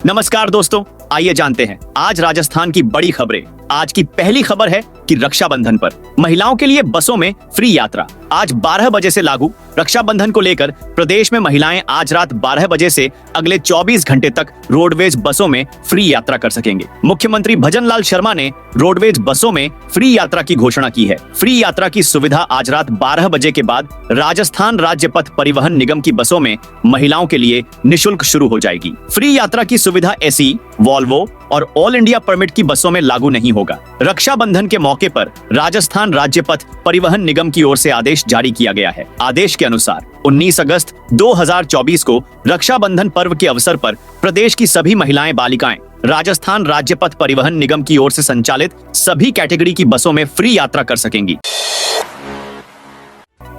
नमस्कार दोस्तों, आइए जानते हैं आज राजस्थान की बड़ी खबरें। आज की पहली खबर है कि रक्षाबंधन पर महिलाओं के लिए बसों में फ्री यात्रा आज 12 बजे से लागू। रक्षाबंधन को लेकर प्रदेश में महिलाएं आज रात 12 बजे से अगले 24 घंटे तक रोडवेज बसों में फ्री यात्रा कर सकेंगे। मुख्यमंत्री भजनलाल शर्मा ने रोडवेज बसों में फ्री यात्रा की घोषणा की है। फ्री यात्रा की सुविधा आज रात 12 बजे के बाद राजस्थान राज्य पथ परिवहन निगम की बसों में महिलाओं के लिए निःशुल्क शुरू हो जाएगी। फ्री यात्रा की सुविधा एसी, वॉल्वो और ऑल इंडिया परमिट की बसों में लागू नहीं होगा। रक्षाबंधन के मौके पर राजस्थान राज्य पथ परिवहन निगम की ओर से आदेश जारी किया गया है। आदेश के अनुसार 19 अगस्त 2024 को रक्षाबंधन पर्व के अवसर पर प्रदेश की सभी महिलाएं बालिकाएं राजस्थान राज्य पथ परिवहन निगम की ओर से संचालित सभी कैटेगरी की बसों में फ्री यात्रा कर सकेंगी।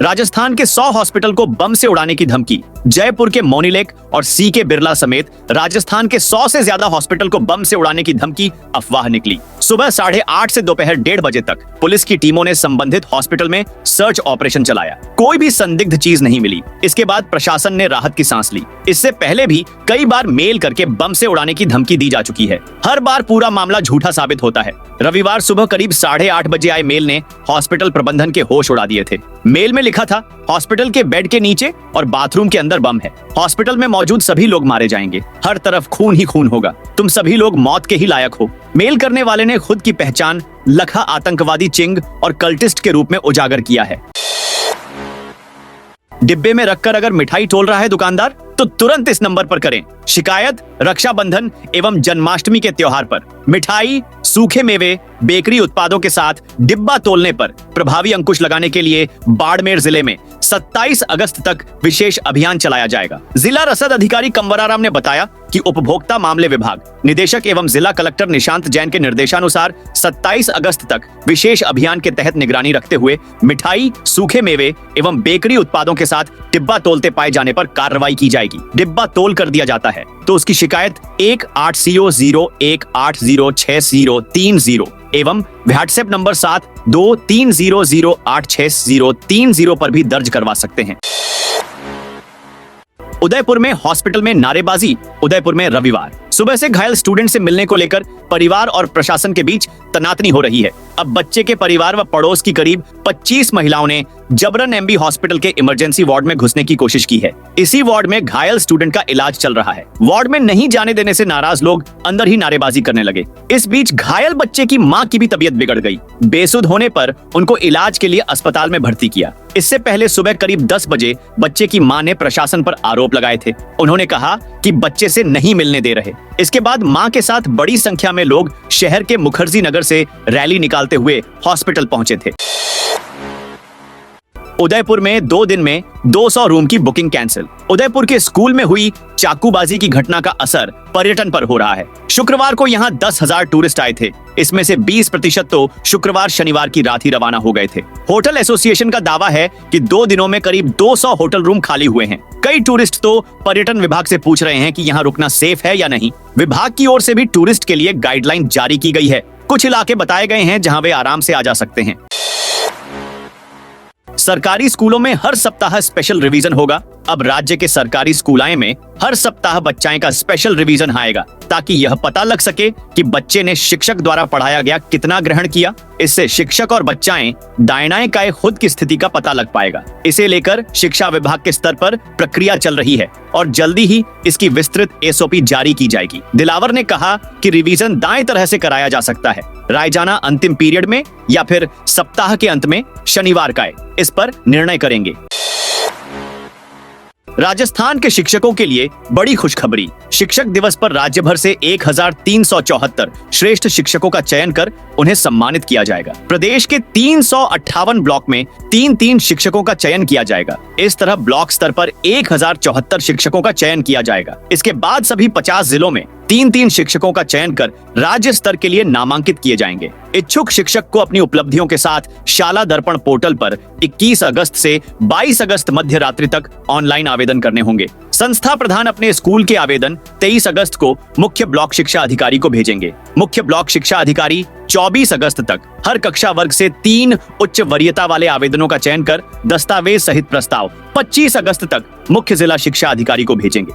राजस्थान के 100 हॉस्पिटल को बम से उड़ाने की धमकी। जयपुर के मोनीलेक और सीके बिरला समेत राजस्थान के 100 से ज्यादा हॉस्पिटल को बम से उड़ाने की धमकी अफवाह निकली। सुबह 8:30 से दोपहर 1:30 बजे तक पुलिस की टीमों ने संबंधित हॉस्पिटल में सर्च ऑपरेशन चलाया। कोई भी संदिग्ध चीज नहीं मिली। इसके बाद प्रशासन ने राहत की सांस ली। इससे पहले भी कई बार मेल करके बम से उड़ाने की धमकी दी जा चुकी है। हर बार पूरा मामला झूठा साबित होता है। रविवार सुबह करीब 8:30 बजे आए मेल ने हॉस्पिटल प्रबंधन के होश उड़ा दिए थे। मेल में लिखा था, हॉस्पिटल के बेड के नीचे और बाथरूम के अंदर बम है। हॉस्पिटल में मौजूद सभी लोग मारे जाएंगे। हर तरफ खून ही खून होगा। तुम सभी लोग मौत के ही लायक हो। मेल करने वाले ने खुद की पहचान लखा आतंकवादी चिंग और कल्टिस्ट के रूप में उजागर किया है। डिब्बे में रखकर अगर मिठाई तोल रहा है दुकानदार तो तुरंत इस नंबर पर करें शिकायत। रक्षाबंधन एवं जन्माष्टमी के त्योहार पर मिठाई, सूखे मेवे, बेकरी उत्पादों के साथ डिब्बा तोलने पर प्रभावी अंकुश लगाने के लिए बाड़मेर जिले में 27 अगस्त तक विशेष अभियान चलाया जाएगा। जिला रसद अधिकारी कंवराराम ने बताया कि उपभोक्ता मामले विभाग निदेशक एवं जिला कलेक्टर निशांत जैन के निर्देशानुसार 27 अगस्त तक विशेष अभियान के तहत निगरानी रखते हुए मिठाई, सूखे मेवे एवं बेकरी उत्पादों के साथ डिब्बा तोलते पाए जाने पर कार्रवाई की जाएगी। डिब्बा तोल कर दिया जाता है तो उसकी शिकायत 1800180630 एवं व्हाट्सएप नंबर 7230086030 पर भी दर्ज करवा सकते हैं। उदयपुर में हॉस्पिटल में नारेबाजी। उदयपुर में रविवार सुबह से घायल स्टूडेंट से मिलने को लेकर परिवार और प्रशासन के बीच तनातनी हो रही है। अब बच्चे के परिवार व पड़ोस की करीब 25 महिलाओं ने जबरन एमबी हॉस्पिटल के इमरजेंसी वार्ड में घुसने की कोशिश की है। इसी वार्ड में घायल स्टूडेंट का इलाज चल रहा है। वार्ड में नहीं जाने देने से नाराज लोग अंदर ही नारेबाजी करने लगे। इस बीच घायल बच्चे की मां की भी तबीयत बिगड़ गई। बेसुध होने पर उनको इलाज के लिए अस्पताल में भर्ती किया। इससे पहले सुबह करीब 10 बजे बच्चे की मां ने प्रशासन पर आरोप लगाए थे। उन्होंने कहा कि बच्चे से नहीं मिलने दे रहे। इसके बाद मां के साथ बड़ी संख्या में लोग शहर के मुखर्जी नगर से रैली निकालते हुए हॉस्पिटल पहुंचे थे। उदयपुर में 2 दिन में 200 रूम की बुकिंग कैंसिल। उदयपुर के स्कूल में हुई चाकूबाजी की घटना का असर पर्यटन पर हो रहा है। शुक्रवार को यहां 10,000 टूरिस्ट आए थे। इसमें से 20% तो शुक्रवार शनिवार की रात ही रवाना हो गए थे। होटल एसोसिएशन का दावा है कि 2 दिनों में करीब 200 होटल रूम खाली हुए हैं। कई टूरिस्ट तो पर्यटन विभाग से पूछ रहे हैं कि यहाँ रुकना सेफ है या नहीं। विभाग की ओर से भी टूरिस्ट के लिए गाइडलाइन जारी की गई है। कुछ इलाके बताए गए हैं जहाँ वे आराम से आ जा सकते हैं। सरकारी स्कूलों में हर सप्ताह स्पेशल रिवीजन होगा। अब राज्य के सरकारी स्कूलाएं में हर सप्ताह बच्चाएं का स्पेशल रिवीजन आएगा ताकि यह पता लग सके कि बच्चे ने शिक्षक द्वारा पढ़ाया गया कितना ग्रहण किया। इससे शिक्षक और बच्चाएं दाएं काय खुद की स्थिति का पता लग पाएगा। इसे लेकर शिक्षा विभाग के स्तर पर प्रक्रिया चल रही है और जल्दी ही इसकी विस्तृत एसओपी जारी की जाएगी। दिलावर ने कहा कि रिवीजन दाएं तरह से कराया जा सकता है, रायजाना अंतिम पीरियड में या फिर सप्ताह के अंत में शनिवार का। इस पर निर्णय करेंगे। राजस्थान के शिक्षकों के लिए बड़ी खुशखबरी। शिक्षक दिवस पर राज्य भर से 1374 श्रेष्ठ शिक्षकों का चयन कर उन्हें सम्मानित किया जाएगा। प्रदेश के 358 ब्लॉक में 3-3 शिक्षकों का चयन किया जाएगा। इस तरह ब्लॉक स्तर पर 1074 शिक्षकों का चयन किया जाएगा। इसके बाद सभी 50 जिलों में 3-3 शिक्षकों का चयन कर राज्य स्तर के लिए नामांकित किए जाएंगे। इच्छुक शिक्षक को अपनी उपलब्धियों के साथ शाला दर्पण पोर्टल पर 21 अगस्त से 22 अगस्त मध्य रात्रि तक ऑनलाइन आवेदन करने होंगे। संस्था प्रधान अपने स्कूल के आवेदन 23 अगस्त को मुख्य ब्लॉक शिक्षा अधिकारी को भेजेंगे। मुख्य ब्लॉक शिक्षा अधिकारी 24 अगस्त तक हर कक्षा वर्ग से 3 उच्च वरीयता वाले आवेदनों का चयन कर दस्तावेज सहित प्रस्ताव 25 अगस्त तक मुख्य जिला शिक्षा अधिकारी को भेजेंगे।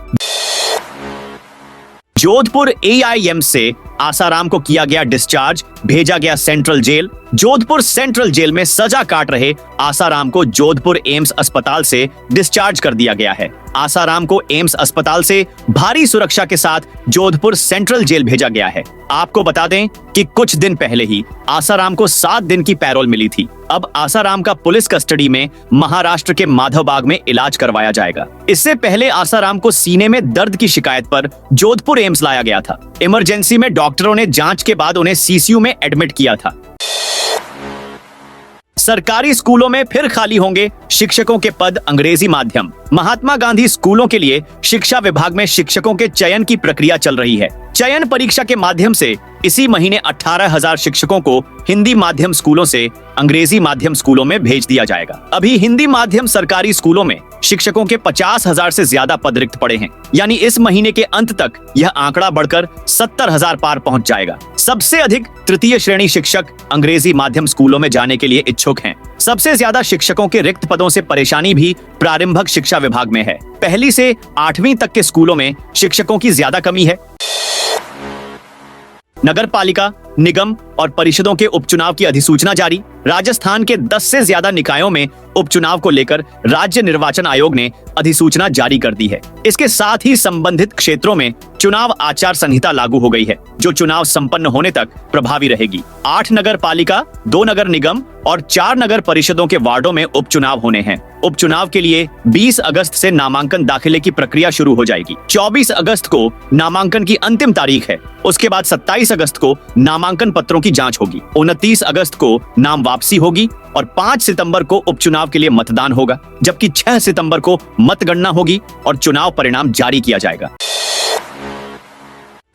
जोधपुर AIM से आसाराम को किया गया डिस्चार्ज, भेजा गया central jail. Jodhpur central jail में सजा काट रहे आसाराम को जोधपुर एम्स अस्पताल से डिस्चार्ज कर दिया गया है। आसाराम को एम्स अस्पताल से भारी सुरक्षा के साथ जोधपुर सेंट्रल जेल भेजा गया है। आपको बता दें कि कुछ दिन पहले ही आसाराम को 7 दिन की पैरोल मिली थी। अब आसाराम का पुलिस कस्टडी में महाराष्ट्र के माधवबाग में इलाज करवाया जाएगा। इससे पहले आसाराम को सीने में दर्द की शिकायत पर जोधपुर एम्स लाया गया था। इमरजेंसी में डॉक्टरों ने जांच के बाद उन्हें CCU में एडमिट किया था। सरकारी स्कूलों में फिर खाली होंगे शिक्षकों के पद, अंग्रेजी माध्यम। महात्मा गांधी स्कूलों के लिए शिक्षा विभाग में शिक्षकों के चयन की प्रक्रिया चल रही है। चयन परीक्षा के माध्यम से इसी महीने 18,000 शिक्षकों को हिंदी माध्यम स्कूलों से अंग्रेजी माध्यम स्कूलों में भेज दिया जाएगा। अभी हिंदी माध्यम सरकारी स्कूलों में शिक्षकों के 50,000 से ज्यादा पद रिक्त पड़े हैं, यानी इस महीने के अंत तक यह आंकड़ा बढ़कर 70,000 पार पहुंच जाएगा। सबसे अधिक तृतीय श्रेणी शिक्षक अंग्रेजी माध्यम स्कूलों में जाने के लिए इच्छुक हैं। सबसे ज्यादा शिक्षकों के रिक्त पदों से परेशानी भी प्रारंभिक शिक्षा विभाग में है। 1ली से 8वीं तक के स्कूलों में शिक्षकों की ज्यादा कमी है। नगर पालिका, निगम और परिषदों के उपचुनाव की अधिसूचना जारी। राजस्थान के 10 से ज्यादा निकायों में उपचुनाव को लेकर राज्य निर्वाचन आयोग ने अधिसूचना जारी कर दी है। इसके साथ ही संबंधित क्षेत्रों में चुनाव आचार संहिता लागू हो गई है, जो चुनाव संपन्न होने तक प्रभावी रहेगी। 8 नगर पालिका, 2 नगर निगम और 4 नगर परिषदों के वार्डों में उपचुनाव होने हैं। उपचुनाव के लिए 20 अगस्त से नामांकन दाखिले की प्रक्रिया शुरू हो जाएगी। 24 अगस्त को नामांकन की अंतिम तारीख है। उसके बाद 27 अगस्त को नामांकन पत्रों की जांच होगी। 29 अगस्त को नाम वापसी होगी और 5 सितंबर को उपचुनाव के लिए मतदान होगा, जबकि 6 सितंबर को मतगणना होगी और चुनाव परिणाम जारी किया जाएगा।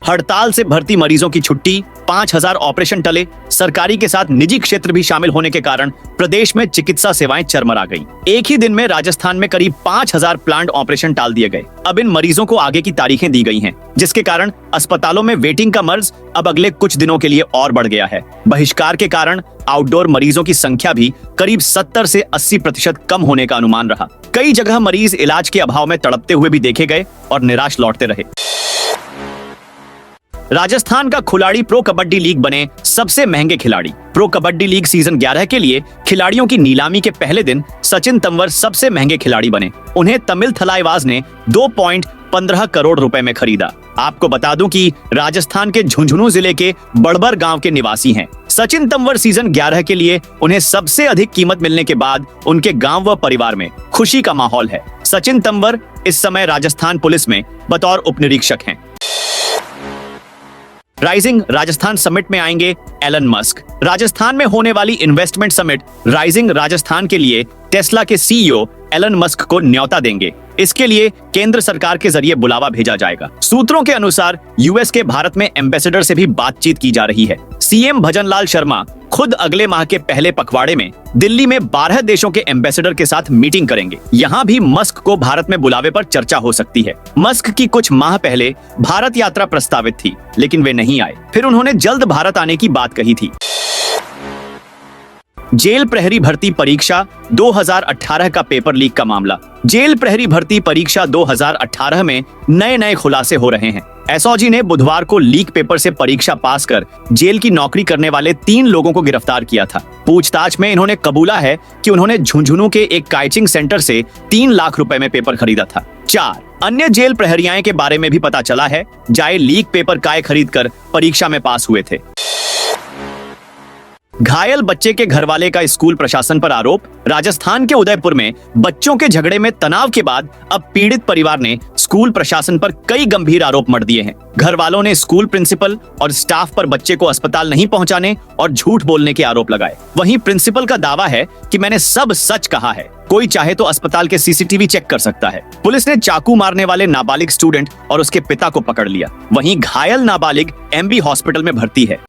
हड़ताल से भर्ती मरीजों की छुट्टी, 5,000 ऑपरेशन टले। सरकारी के साथ निजी क्षेत्र भी शामिल होने के कारण प्रदेश में चिकित्सा सेवाएं चरमरा गईं। एक ही दिन में राजस्थान में करीब 5,000 प्लांट ऑपरेशन टाल दिए गए। अब इन मरीजों को आगे की तारीखें दी गई हैं, जिसके कारण अस्पतालों में वेटिंग का मर्ज अब अगले कुछ दिनों के लिए और बढ़ गया है। बहिष्कार के कारण आउटडोर मरीजों की संख्या भी करीब 70 से 80% कम होने का अनुमान रहा। कई जगह मरीज इलाज के अभाव में तड़पते हुए भी देखे गए और निराश लौटते रहे। राजस्थान का खिलाड़ी प्रो कबड्डी लीग बने सबसे महंगे खिलाड़ी। प्रो कबड्डी लीग सीजन 11 के लिए खिलाड़ियों की नीलामी के पहले दिन सचिन तंवर सबसे महंगे खिलाड़ी बने। उन्हें तमिल थलाईवाज ने 2.15 करोड़ रुपए में खरीदा। आपको बता दूं कि राजस्थान के झुंझुनू जिले के बड़बर गांव के निवासी हैं। सचिन तंवर सीजन 11 के लिए उन्हें सबसे अधिक कीमत मिलने के बाद उनके गांव व परिवार में खुशी का माहौल है। सचिन तंवर इस समय राजस्थान पुलिस में बतौर उपनिरीक्षक हैं। राइजिंग राजस्थान समिट में आएंगे एलन मस्क। राजस्थान में होने वाली इन्वेस्टमेंट समिट राइजिंग राजस्थान के लिए टेस्ला के CEO एलन मस्क को न्योता देंगे। इसके लिए केंद्र सरकार के जरिए बुलावा भेजा जाएगा। सूत्रों के अनुसार US के भारत में एम्बेसडर से भी बातचीत की जा रही है। CM भजनलाल शर्मा खुद अगले माह के पहले पखवाड़े में दिल्ली में 12 देशों के एम्बेसडर के साथ मीटिंग करेंगे। यहाँ भी मस्क को भारत में बुलावे पर चर्चा हो सकती है। मस्क की कुछ माह पहले भारत यात्रा प्रस्तावित थी, लेकिन वे नहीं आए। फिर उन्होंने जल्द भारत आने की बात कही थी। जेल प्रहरी भर्ती परीक्षा 2018 का पेपर लीक का मामला। जेल प्रहरी भर्ती परीक्षा 2018 में नए खुलासे हो रहे हैं। एसओजी ने बुधवार को लीक पेपर से परीक्षा पास कर जेल की नौकरी करने वाले 3 लोगों को गिरफ्तार किया था। पूछताछ में इन्होंने कबूला है कि उन्होंने झुंझुनू के एक काइचिंग सेंटर से 3 लाख रुपए में पेपर खरीदा था। 4 अन्य जेल प्रहरियाएं के बारे में भी पता चला है, जाए लीक पेपर काय खरीद कर परीक्षा में पास हुए थे। घायल बच्चे के घरवाले का स्कूल प्रशासन पर आरोप। राजस्थान के उदयपुर में बच्चों के झगड़े में तनाव के बाद अब पीड़ित परिवार ने स्कूल प्रशासन पर कई गंभीर आरोप मढ़ दिए हैं। घर वालों ने स्कूल प्रिंसिपल और स्टाफ पर बच्चे को अस्पताल नहीं पहुंचाने और झूठ बोलने के आरोप लगाए। वहीं प्रिंसिपल का दावा है कि मैंने सब सच कहा है, कोई चाहे तो अस्पताल के CCTV चेक कर सकता है। पुलिस ने चाकू मारने वाले नाबालिग स्टूडेंट और उसके पिता को पकड़ लिया। वहीं घायल नाबालिग MB हॉस्पिटल में भर्ती है।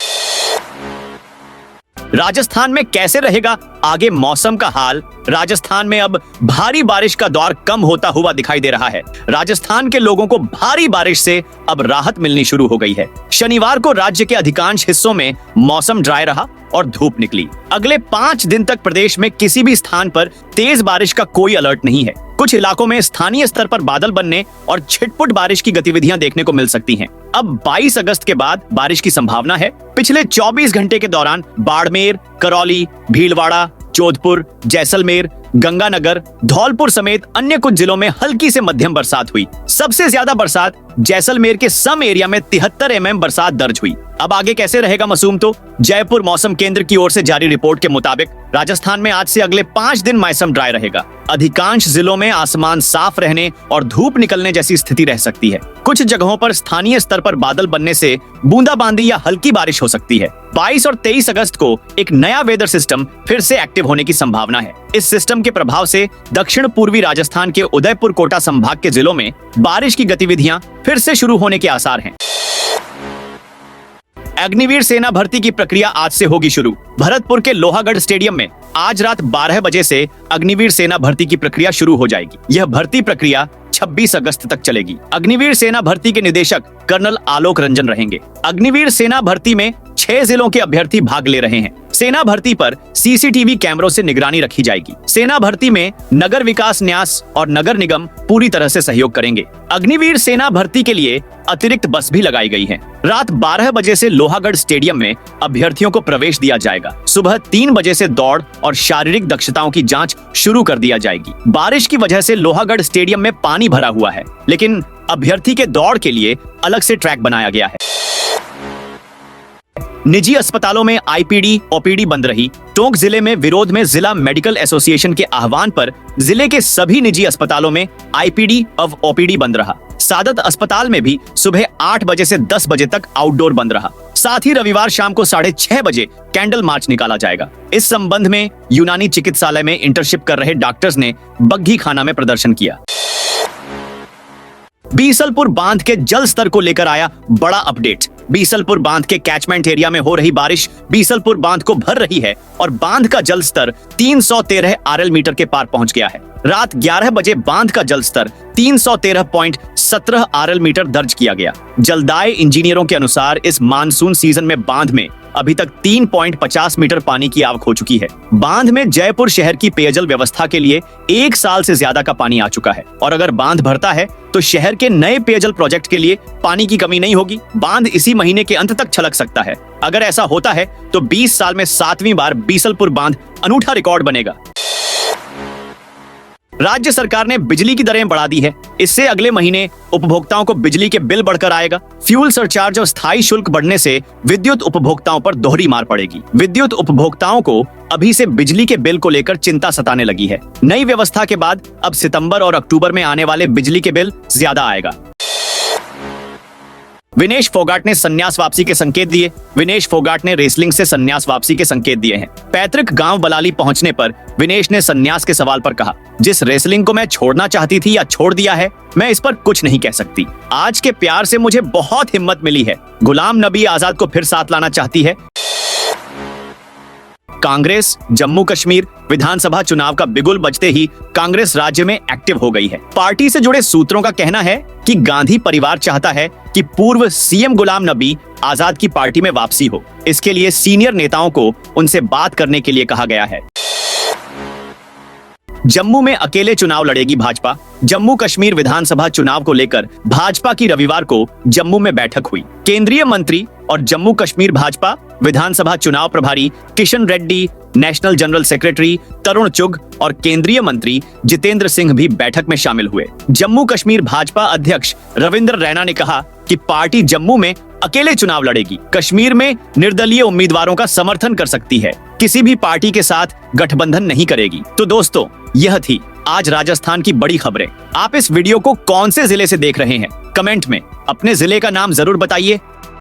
राजस्थान में कैसे रहेगा आगे मौसम का हाल? राजस्थान में अब भारी बारिश का दौर कम होता हुआ दिखाई दे रहा है। राजस्थान के लोगों को भारी बारिश से अब राहत मिलनी शुरू हो गई है। शनिवार को राज्य के अधिकांश हिस्सों में मौसम ड्राई रहा और धूप निकली। अगले 5 दिन तक प्रदेश में किसी भी स्थान पर तेज बारिश का कोई अलर्ट नहीं है। कुछ इलाकों में स्थानीय स्तर पर बादल बनने और छिटपुट बारिश की गतिविधियां देखने को मिल सकती हैं। अब 22 अगस्त के बाद बारिश की संभावना है। पिछले 24 घंटे के दौरान बाड़मेर, करौली, भीलवाड़ा, जोधपुर, जैसलमेर, गंगानगर, धौलपुर समेत अन्य कुछ जिलों में हल्की से मध्यम बरसात हुई। सबसे ज्यादा बरसात जैसलमेर के सम एरिया में 73 mm बरसात दर्ज हुई। अब आगे कैसे रहेगा मौसम? तो जयपुर मौसम केंद्र की ओर से जारी रिपोर्ट के मुताबिक राजस्थान में आज से अगले 5 दिन मौसम ड्राई रहेगा। अधिकांश जिलों में आसमान साफ रहने और धूप निकलने जैसी स्थिति रह सकती है। कुछ जगहों पर स्थानीय स्तर पर बादल बनने से बूंदाबांदी या हल्की बारिश हो सकती है। 22 और 23 अगस्त को एक नया वेदर सिस्टम फिर से एक्टिव होने की संभावना है। इस सिस्टम के प्रभाव से दक्षिण पूर्वी राजस्थान के उदयपुर, कोटा संभाग के जिलों में बारिश की गतिविधियां फिर से शुरू होने के आसार हैं। अग्निवीर सेना भर्ती की प्रक्रिया आज से होगी शुरू। भरतपुर के लोहागढ़ स्टेडियम में आज रात 12 बजे से अग्निवीर सेना भर्ती की प्रक्रिया शुरू हो जाएगी। यह भर्ती प्रक्रिया 26 अगस्त तक चलेगी। अग्निवीर सेना भर्ती के निदेशक कर्नल आलोक रंजन रहेंगे। अग्निवीर सेना भर्ती में 6 जिलों के अभ्यर्थी भाग ले रहे हैं। सेना भर्ती पर सीसीटीवी कैमरों से निगरानी रखी जाएगी। सेना भर्ती में नगर विकास न्यास और नगर निगम पूरी तरह से सहयोग करेंगे। अग्निवीर सेना भर्ती के लिए अतिरिक्त बस भी लगाई गई है। रात 12 बजे से लोहागढ़ स्टेडियम में अभ्यर्थियों को प्रवेश दिया जाएगा। सुबह 3 बजे से दौड़ और शारीरिक दक्षताओं की जांच शुरू कर दिया जाएगी। बारिश की वजह से लोहागढ़ स्टेडियम में पानी भरा हुआ है, लेकिन अभ्यर्थी के दौड़ के लिए अलग से ट्रैक बनाया गया है। निजी अस्पतालों में आईपीडी, ओपीडी बंद रही। टोंक जिले में विरोध में जिला मेडिकल एसोसिएशन के आह्वान पर जिले के सभी निजी अस्पतालों में आईपीडी और ओपीडी बंद रहा। सादत अस्पताल में भी सुबह 8 बजे से 10 बजे तक आउटडोर बंद रहा। साथ ही रविवार शाम को 6:30 बजे कैंडल मार्च निकाला जाएगा। इस संबंध में यूनानी चिकित्सालय में इंटर्नशिप कर रहे डॉक्टर्स ने बग्घी खाना में प्रदर्शन किया। बीसलपुर बांध के जल स्तर को लेकर आया बड़ा अपडेट। बीसलपुर बांध के कैचमेंट एरिया में हो रही बारिश बीसलपुर बांध को भर रही है और बांध का जल स्तर 313 RL मीटर के पार पहुंच गया है। रात 11 बजे बांध का जल स्तर 313.17 RL मीटर दर्ज किया गया। जलदाय इंजीनियरों के अनुसार इस मानसून सीजन में बांध में अभी तक 3.50 मीटर पानी की आवक हो चुकी है। बांध में जयपुर शहर की पेयजल व्यवस्था के लिए 1 साल से ज्यादा का पानी आ चुका है और अगर बांध भरता है तो शहर के नए पेयजल प्रोजेक्ट के लिए पानी की कमी नहीं होगी। बांध इसी महीने के अंत तक छलक सकता है। अगर ऐसा होता है तो 20 साल में 7वीं बार बीसलपुर बांध अनूठा रिकॉर्ड बनेगा। राज्य सरकार ने बिजली की दरें बढ़ा दी है। इससे अगले महीने उपभोक्ताओं को बिजली के बिल बढ़कर आएगा। फ्यूल सरचार्ज और स्थायी शुल्क बढ़ने से विद्युत उपभोक्ताओं पर दोहरी मार पड़ेगी। विद्युत उपभोक्ताओं को अभी से बिजली के बिल को लेकर चिंता सताने लगी है। नई व्यवस्था के बाद अब सितंबर और अक्टूबर में आने वाले बिजली के बिल ज्यादा आएगा। विनेश फोगाट ने संन्यास वापसी के संकेत दिए। विनेश फोगाट ने रेसलिंग से संन्यास वापसी के संकेत दिए हैं। पैतृक गांव बलाली पहुंचने पर विनेश ने संन्यास के सवाल पर कहा, जिस रेसलिंग को मैं छोड़ना चाहती थी या छोड़ दिया है, मैं इस पर कुछ नहीं कह सकती। आज के प्यार से मुझे बहुत हिम्मत मिली है। गुलाम नबी आजाद को फिर साथ लाना चाहती है। कांग्रेस जम्मू कश्मीर विधानसभा चुनाव का बिगुल बजते ही कांग्रेस राज्य में एक्टिव हो गई है। पार्टी से जुड़े सूत्रों का कहना है कि गांधी परिवार चाहता है कि पूर्व सीएम गुलाम नबी आजाद की पार्टी में वापसी हो। इसके लिए सीनियर नेताओं को उनसे बात करने के लिए कहा गया है। जम्मू में अकेले चुनाव लड़ेगी भाजपा। जम्मू कश्मीर विधानसभा चुनाव को लेकर भाजपा की रविवार को जम्मू में बैठक हुई। केंद्रीय मंत्री और जम्मू कश्मीर भाजपा विधानसभा चुनाव प्रभारी Kishan Reddy, national general secretary Tarun Chugh और केंद्रीय मंत्री जितेंद्र सिंह भी बैठक में शामिल हुए। जम्मू कश्मीर भाजपा अध्यक्ष रविंद्र रैना ने कहा कि पार्टी जम्मू में अकेले चुनाव लड़ेगी। कश्मीर में निर्दलीय उम्मीदवारों का समर्थन कर सकती है, किसी भी पार्टी के साथ गठबंधन नहीं करेगी। तो दोस्तों, यह थी आज राजस्थान की बड़ी खबरें। आप इस वीडियो को कौन से जिले से देख रहे हैं? कमेंट में अपने जिले का नाम जरूर बताइए